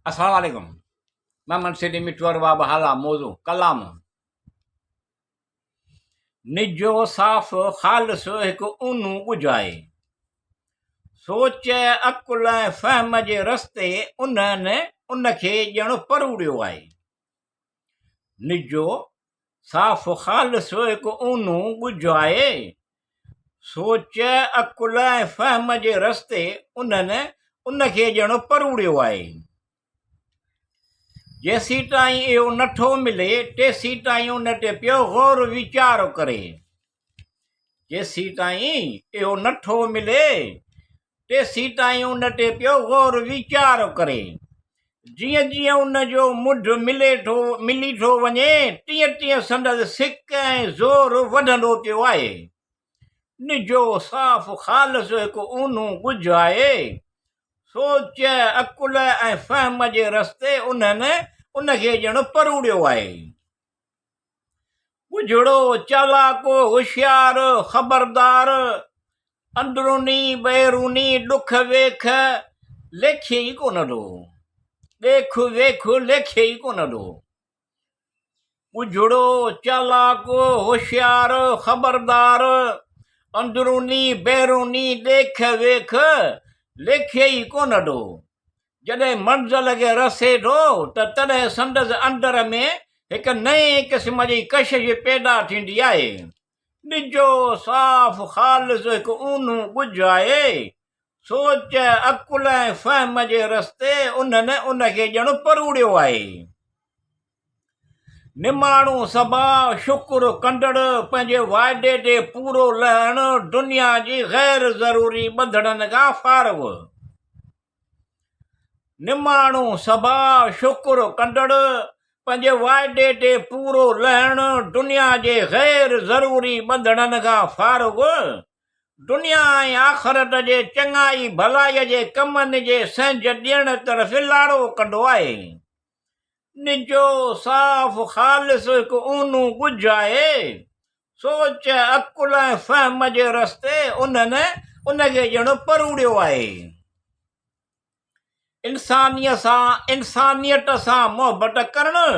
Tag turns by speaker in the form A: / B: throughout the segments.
A: अस्सलाम वालेकुम। मैं मनसिडी मिठवर बाब हाला मौजू क़लाम। निजो साफ़ ख़ालस हिकु ऊन्हू ॿुझाए, सोच अकुल ऐं फ़हम जे रस्ते उनखे ॼण परूड़ियो आहे। निजो साफ़ ख़ालस हिकु ऊन्हू ॿुझाए, सोच अकुल ऐं फ़हम जे रस्ते उनखे ॼण परूड़ियो आहे। जेसी ताईं इहो नथो मिले तेसी ताईं उन ते पियो गौर वीचार करे। जेसी ताईं इहो नथो मिले तेसी ताईं उन ते पियो गौर वीचार करे। जीअं जीअं उन जो मुढ मिली थो वञे तीअं तीअं संदसि सिक ऐं ज़ोर वधंदो पियो आहे। निजो साफ़ ख़ालस हिकु ऊन्हू ॿुझाए, सोच अकुल ऐं फ़हम जे रस्ते उनखे ॼण परूड़ियो आहे। ॿुझड़ो चालाको होशियार ख़बरदार, अंदरूनी ॿाहिरूनी ॾुख वेख लेखे ई कोन थो। ॾेख वेख लेखे ई कोन थो। ॿुझड़ो चालाको होशियार ख़बरदार, अंदरूनी ॿाहिरूनी ॾेख वेख लेखे ई कोन थो। जॾहिं मंज़िल खे रसे थो त तॾहिं संदसि अंदर में हिकु नए क़िस्म जी कशिश पैदा थींदी आहे। निजो साफ़ ख़ालस हिकु ऊन्हू ॿुझाए, सोच अकुल ऐं फ़हम जे रस्ते उनखे ॼण परूड़ियो आहे। निमाणो सबा शुक्र कंदड़, पंहिंजे वाइदे ते पूरो लहण, दुनिया जी गैर ज़रूरी ॿंधणनि खां फारग। निमाणो सबा शुक्र कंदड़, पंहिंजे वाइदे ते पूरो लहण, दुनिया जे गैर ज़रूरी ॿंधणनि खां फारग। दुनिया ऐं आख़िरत जे चङाई भलाई जे कमनि जे संझ ॾियण तरफ़ लाड़ो कंदो आहे। निजो साफ़ ख़ालस हिकु ऊन्हू ॿुझाए, सोच अकुल ऐं फ़हम जे रस्ते उनखे ॼण परूड़ियो आहे। इंसानियत सां मोहबत करणु,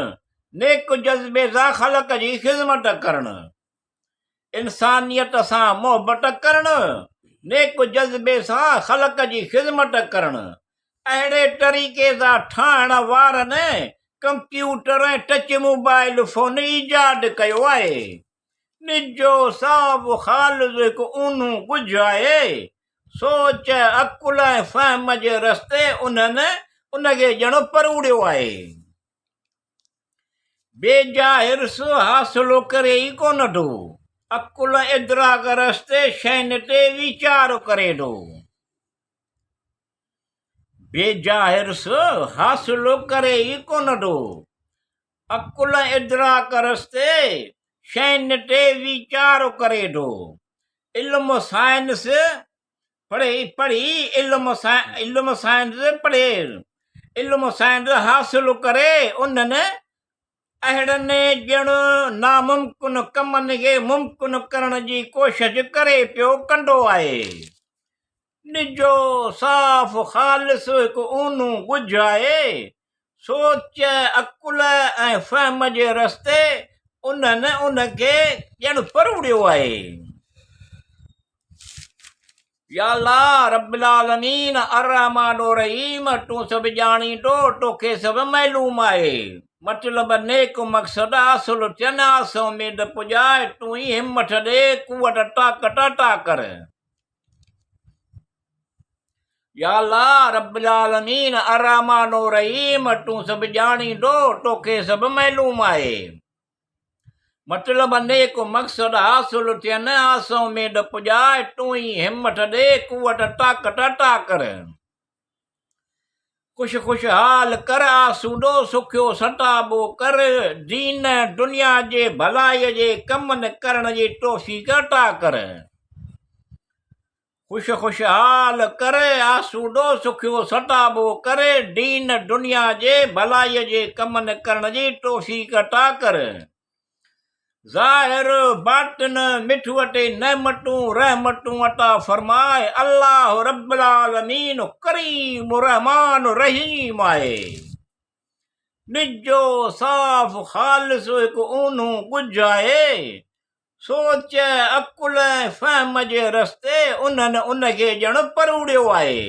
A: नेक जज़्बे सां ख़लक़ जी ख़िदमत करणु। इंसानियत सां मोहबत करणु, नेक जज़्बे सां ख़लक़ जी ख़िदमत करणु। अहिड़े तरीक़े सां ठाहिण वारनि कंप्यूटर ऐं टच मोबाइल फ़ोन ईजाद कयो आहे। निजो साफ़ ख़ालस हिकु ऊन्हू ॿुझाए, सोच अकुल ऐं फ़हम जे रस्ते उनखे ॼण परूड़ियो आहे। बेजा हिर्स हासिलो करे ई कोन थो, अकुल इदराक रस्ते शयुनि ते वीचार करे थो। बेजा हिर्स हासिलो करे ई कोन थो, अकुल इदराक रस्ते शयुनि ते वीचार करे थो। इल्म साइंस हासिल करे उन्हनि अहिड़नि ॼण नामुमकिन कमनि खे मुमकिन करण जी कोशिश करे पियो कंदो आहे। निजो साफ़ ख़ालस हिकु ऊन्हू ॿुझाए, सोच अकुल ऐं फ़हम जे रस्ते उनखे ॼण परूड़ियो आहे। या अल्लाह रब्बिल आलमीन अर्रहमान रहीम, तूं सभु ॼाणी थो, तोखे सभु मालूम आहे। मतिलब नेक मक़सद हासिल थियनि, आस उमेद पुॼाए, तूं ई हिमत ॾे, कुवत ताक़त अता कर। या अल्लाह रब्बिल आलमीन अर्रहमान रहीम, तूं सभु ॼाणी थो, तोखे सभु मालूम आहे। मतिलब नेक मक़सद हासिल थियनि, आस उमेद पुॼाए, तूं ई हिमत ॾे, कुवत ताक़त अता कर। खुशहाल कर, आसूदो सुखियो सताबो कर, दीन दुनिया जे भलाई जे कमनि करण जी तौफ़ीक़ अता कर। खुशहाल कर, आसूदो सुखियो सताबो कर, दीन दुनिया जे भलाई जे कमनि करण जी तौफ़ीक़ अता कर। ज़ाहिर बातिन मिठवटे नेमतूं रहमतूं अता फरमाए, अल्लाह रब्बुल आलमीन करीम रहमान रहीम आहे। निजो साफ़ खालिस हिकु ऊन्हूं कुझु आहे, सोच अकुल ऐं फ़हम जे रस्ते उन्हनि उनखे ॼण परूड़ियो आहे।